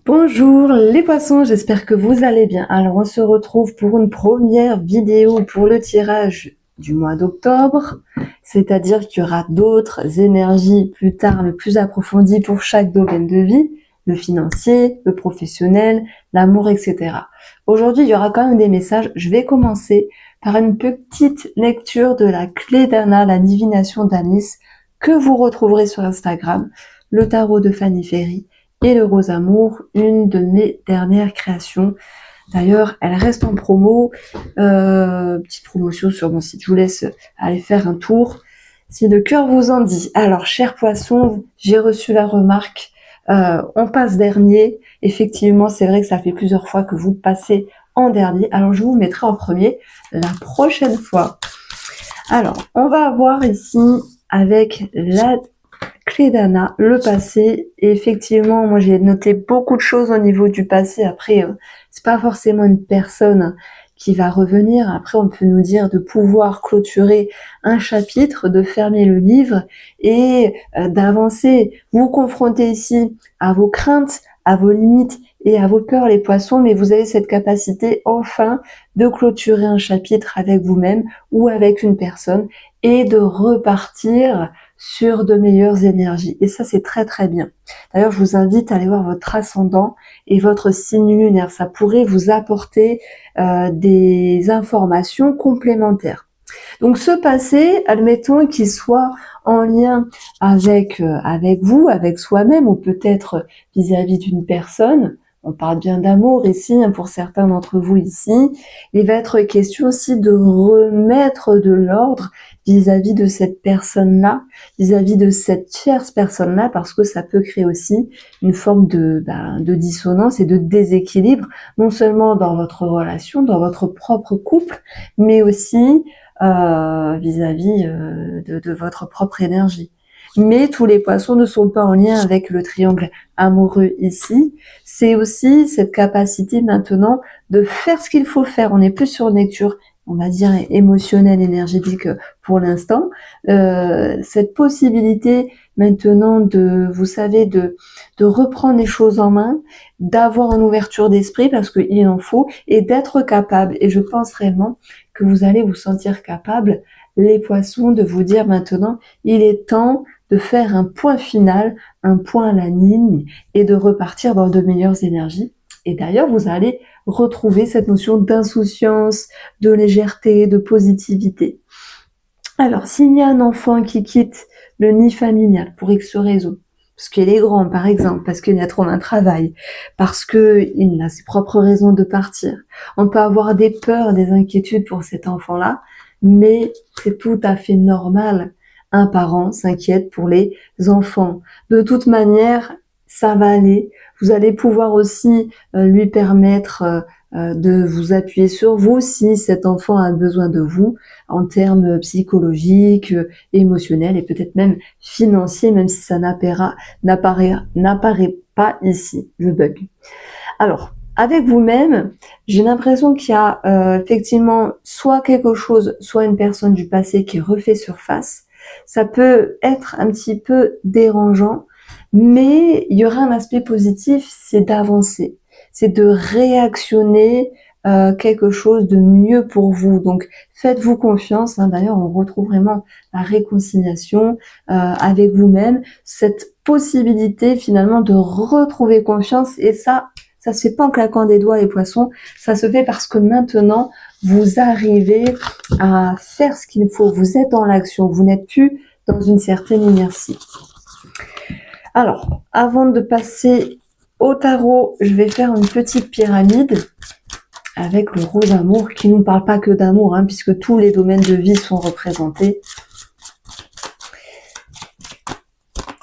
Bonjour les poissons, j'espère que vous allez bien. Alors on se retrouve pour une première vidéo pour le tirage du mois d'octobre, c'est-à-dire qu'il y aura d'autres énergies plus tard, mais plus approfondies pour chaque domaine de vie, le financier, le professionnel, l'amour, etc. Aujourd'hui, il y aura quand même des messages. Je vais commencer par une petite lecture de la clé d'Anna, la divination d'Anis, que vous retrouverez sur Instagram, le tarot de Fanny Ferry et le Rose Amour, une de mes dernières créations. D'ailleurs, elle reste en promo, petite promotion sur mon site. Je vous laisse aller faire un tour si le cœur vous en dit. Alors, chers poissons, j'ai reçu la remarque. On passe dernier. Effectivement, c'est vrai que ça fait plusieurs fois que vous passez en dernier. Alors, je vous mettrai en premier la prochaine fois. Alors, on va avoir ici avec la clé d'Anna, le passé. Et effectivement, moi j'ai noté beaucoup de choses au niveau du passé. Après, c'est pas forcément une personne qui va revenir. Après, on peut nous dire de pouvoir clôturer un chapitre, de fermer le livre et d'avancer. Vous confrontez ici à vos craintes, à vos limites et à vos peurs, les poissons, mais vous avez cette capacité enfin de clôturer un chapitre avec vous-même ou avec une personne et de repartir sur de meilleures énergies. Et ça, c'est très très bien. D'ailleurs, je vous invite à aller voir votre ascendant et votre signe lunaire. Ça pourrait vous apporter des informations complémentaires. Donc ce passé, admettons qu'il soit en lien avec vous, avec soi-même, ou peut-être vis-à-vis d'une personne. On parle bien d'amour ici, pour certains d'entre vous ici. Il va être question aussi de remettre de l'ordre vis-à-vis de cette personne-là, vis-à-vis de cette tierce personne-là, parce que ça peut créer aussi une forme de dissonance et de déséquilibre, non seulement dans votre relation, dans votre propre couple, mais aussi vis-à-vis de votre propre énergie. Mais tous les poissons ne sont pas en lien avec le triangle amoureux ici. C'est aussi cette capacité maintenant de faire ce qu'il faut faire. On n'est plus sur une lecture, on va dire, émotionnelle, énergétique pour l'instant. Cette possibilité maintenant de, vous savez, de reprendre les choses en main, d'avoir une ouverture d'esprit parce qu'il en faut, et d'être capable. Et je pense réellement que vous allez vous sentir capable, les poissons, de vous dire maintenant, il est temps de faire un point final, un point à la ligne et de repartir dans de meilleures énergies. Et d'ailleurs, vous allez retrouver cette notion d'insouciance, de légèreté, de positivité. Alors, s'il y a un enfant qui quitte le nid familial pour X raison, parce qu'il est grand, par exemple, parce qu'il y a trop un travail, parce qu'il a ses propres raisons de partir, on peut avoir des peurs, des inquiétudes pour cet enfant-là, mais c'est tout à fait normal. Un parent s'inquiète pour les enfants. De toute manière, ça va aller. Vous allez pouvoir aussi lui permettre de vous appuyer sur vous si cet enfant a besoin de vous en termes psychologiques, émotionnels et peut-être même financiers, même si ça n'apparaît pas ici. Je bug. Alors, avec vous-même, j'ai l'impression qu'il y a effectivement soit quelque chose, soit une personne du passé qui refait surface. Ça peut être un petit peu dérangeant, mais il y aura un aspect positif, c'est d'avancer, c'est de réactionner quelque chose de mieux pour vous. Donc, faites-vous confiance. D'ailleurs, on retrouve vraiment la réconciliation avec vous-même, cette possibilité finalement de retrouver confiance. Et ça se fait pas en claquant des doigts, les poissons. Ça se fait parce que maintenant, vous arrivez à faire ce qu'il faut. Vous êtes dans l'action. Vous n'êtes plus dans une certaine inertie. Alors, avant de passer au tarot, je vais faire une petite pyramide avec le rose amour qui ne nous parle pas que d'amour, puisque tous les domaines de vie sont représentés.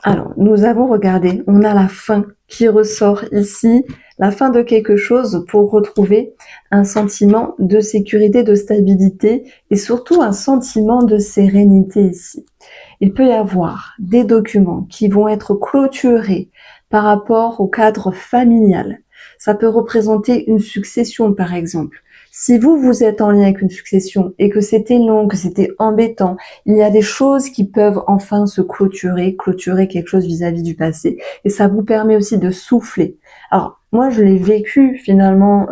Alors, nous avons regardé, on a la fin qui ressort ici, la fin de quelque chose pour retrouver un sentiment de sécurité, de stabilité et surtout un sentiment de sérénité ici. Il peut y avoir des documents qui vont être clôturés par rapport au cadre familial. Ça peut représenter une succession, par exemple. Si vous êtes en lien avec une succession et que c'était long, que c'était embêtant, il y a des choses qui peuvent enfin se clôturer quelque chose vis-à-vis du passé. Et ça vous permet aussi de souffler. Alors, moi je l'ai vécu finalement,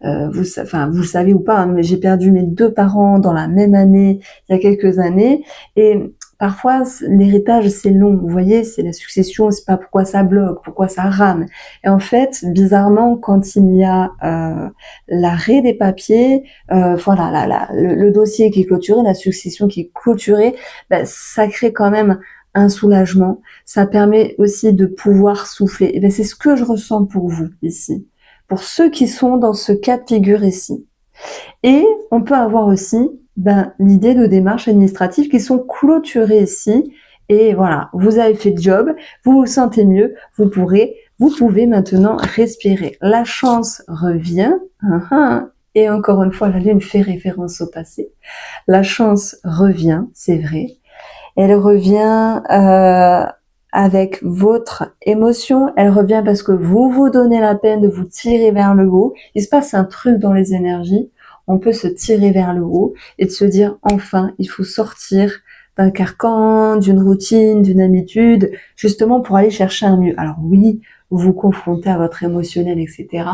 vous le savez ou pas, hein, mais j'ai perdu mes 2 parents dans la même année, il y a quelques années, et parfois l'héritage c'est long, vous voyez, c'est la succession, c'est pas pourquoi ça bloque, pourquoi ça rame. Et en fait, bizarrement, quand il y a l'arrêt des papiers, voilà, le dossier qui est clôturé, la succession qui est clôturée, ben, ça crée quand même un soulagement. Ça permet aussi de pouvoir souffler. Et ben, c'est ce que je ressens pour vous ici, pour ceux qui sont dans ce cas de figure ici. Et on peut avoir aussi l'idée de démarches administratives qui sont clôturées ici. Et voilà, vous avez fait le job, vous vous sentez mieux, vous pouvez maintenant respirer. La chance revient. Et encore une fois, la lune fait référence au passé. La chance revient, c'est vrai. Elle revient avec votre émotion. Elle revient parce que vous vous donnez la peine de vous tirer vers le haut. Il se passe un truc dans les énergies. On peut se tirer vers le haut et de se dire enfin, il faut sortir d'un carcan, d'une routine, d'une habitude, justement pour aller chercher un mieux. Alors oui, vous vous confrontez à votre émotionnel, etc.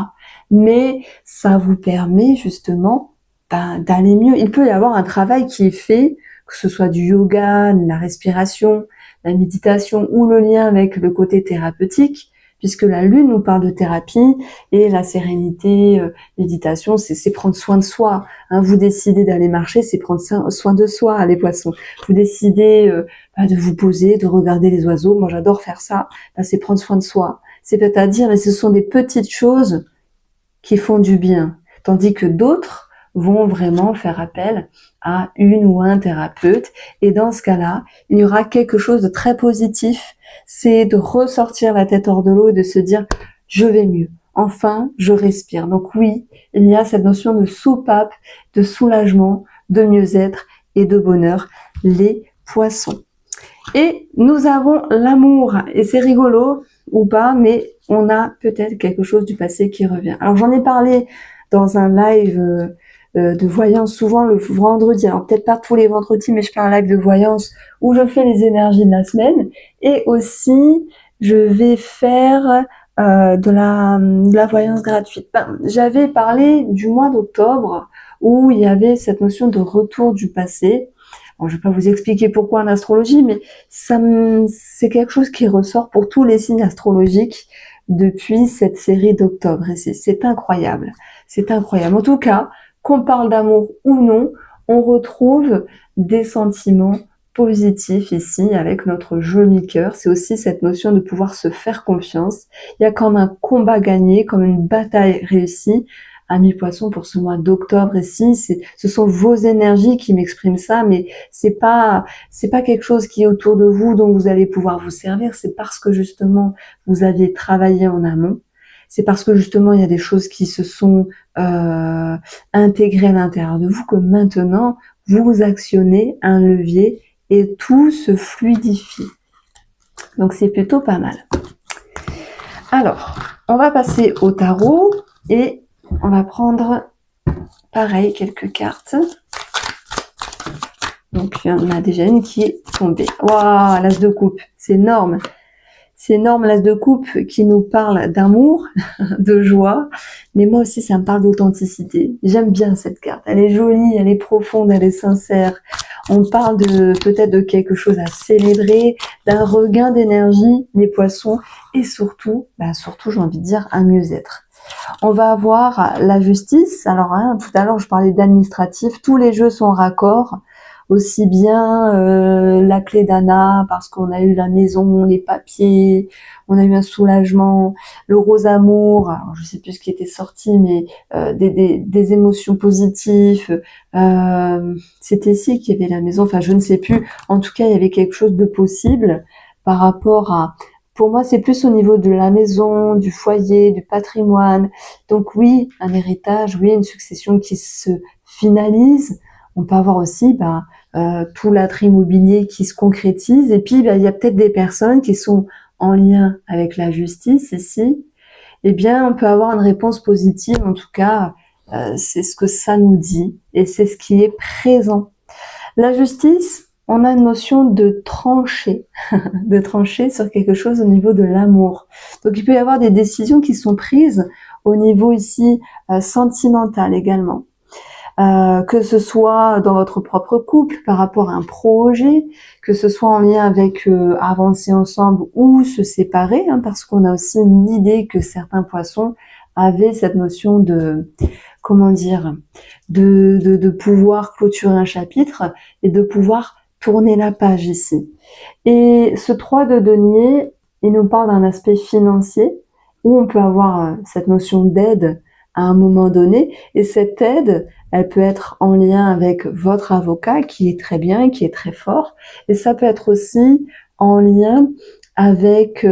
Mais ça vous permet justement d'aller mieux. Il peut y avoir un travail qui est fait, que ce soit du yoga, de la respiration, la méditation ou le lien avec le côté thérapeutique, puisque la lune nous parle de thérapie et la sérénité, méditation, c'est prendre soin de soi. Hein, vous décidez d'aller marcher, c'est prendre soin de soi, les poissons. Vous décidez de vous poser, de regarder les oiseaux. Moi, j'adore faire ça. C'est prendre soin de soi. C'est peut-être à dire, mais ce sont des petites choses qui font du bien, tandis que d'autres vont vraiment faire appel à une ou un thérapeute. Et dans ce cas-là, il y aura quelque chose de très positif, c'est de ressortir la tête hors de l'eau et de se dire « je vais mieux ». Enfin, je respire. Donc oui, il y a cette notion de soupape, de soulagement, de mieux-être et de bonheur, les poissons. Et nous avons l'amour, et c'est rigolo ou pas, mais on a peut-être quelque chose du passé qui revient. Alors j'en ai parlé dans un live de voyance, souvent le vendredi, alors peut-être pas tous les vendredis, mais je fais un live de voyance où je fais les énergies de la semaine, et aussi je vais faire de la voyance gratuite. J'avais parlé du mois d'octobre où il y avait cette notion de retour du passé. Bon, je vais pas vous expliquer pourquoi en astrologie, mais c'est quelque chose qui ressort pour tous les signes astrologiques depuis cette série d'octobre. Et c'est incroyable. C'est incroyable. En tout cas, qu'on parle d'amour ou non, on retrouve des sentiments positifs ici avec notre joli cœur. C'est aussi cette notion de pouvoir se faire confiance. Il y a comme un combat gagné, comme une bataille réussie. Amis poissons, pour ce mois d'octobre ici, ce sont vos énergies qui m'expriment ça, mais c'est pas quelque chose qui est autour de vous dont vous allez pouvoir vous servir. C'est parce que justement vous aviez travaillé en amont. C'est parce que justement il y a des choses qui se sont intégrées à l'intérieur de vous que maintenant vous actionnez un levier et tout se fluidifie. Donc c'est plutôt pas mal. Alors, on va passer au tarot et on va prendre, pareil, quelques cartes. Donc, il y en a déjà une qui est tombée. Waouh, l'as de coupe, c'est énorme. C'est énorme, l'as de coupe qui nous parle d'amour, de joie. Mais moi aussi, ça me parle d'authenticité. J'aime bien cette carte. Elle est jolie, elle est profonde, elle est sincère. On parle peut-être de quelque chose à célébrer, d'un regain d'énergie, les poissons. Et surtout, j'ai envie de dire, un mieux-être. On va avoir la justice. Alors, tout à l'heure, je parlais d'administratif. Tous les jeux sont raccords. Aussi bien la clé d'Anna, parce qu'on a eu la maison, les papiers, on a eu un soulagement, le rose amour, alors je sais plus ce qui était sorti, mais des émotions positives. C'était ici qu'il y avait la maison, enfin je ne sais plus. En tout cas, il y avait quelque chose de possible par rapport à... Pour moi, c'est plus au niveau de la maison, du foyer, du patrimoine. Donc oui, un héritage, oui, une succession qui se finalise. On peut avoir aussi tout l'attrait immobilier qui se concrétise. Et puis, il y a peut-être des personnes qui sont en lien avec la justice ici. Eh bien, on peut avoir une réponse positive. En tout cas, c'est ce que ça nous dit et c'est ce qui est présent. La justice, on a une notion de trancher, de trancher sur quelque chose au niveau de l'amour. Donc il peut y avoir des décisions qui sont prises au niveau ici sentimental également. Que ce soit dans votre propre couple par rapport à un projet, que ce soit en lien avec avancer ensemble ou se séparer, hein, parce qu'on a aussi une idée que certains poissons avaient cette notion de, comment dire, de pouvoir clôturer un chapitre et de pouvoir tourner la page ici. Et ce 3 de denier, il nous parle d'un aspect financier où on peut avoir cette notion d'aide à un moment donné, et cette aide, elle peut être en lien avec votre avocat qui est très bien, qui est très fort, et ça peut être aussi en lien avec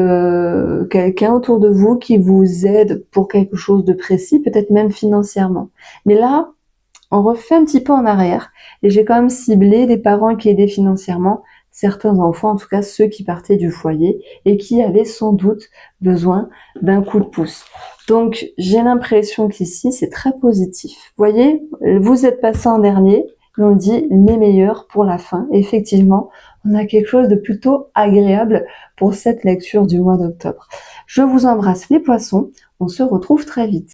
quelqu'un autour de vous qui vous aide pour quelque chose de précis, peut-être même financièrement. Mais là, on refait un petit peu en arrière, et j'ai quand même ciblé des parents qui aidaient financièrement certains enfants, en tout cas ceux qui partaient du foyer et qui avaient sans doute besoin d'un coup de pouce. Donc j'ai l'impression qu'ici c'est très positif. Vous voyez, vous êtes passé en dernier, mais on dit les meilleurs pour la fin. Et effectivement, on a quelque chose de plutôt agréable pour cette lecture du mois d'octobre. Je vous embrasse les poissons, on se retrouve très vite.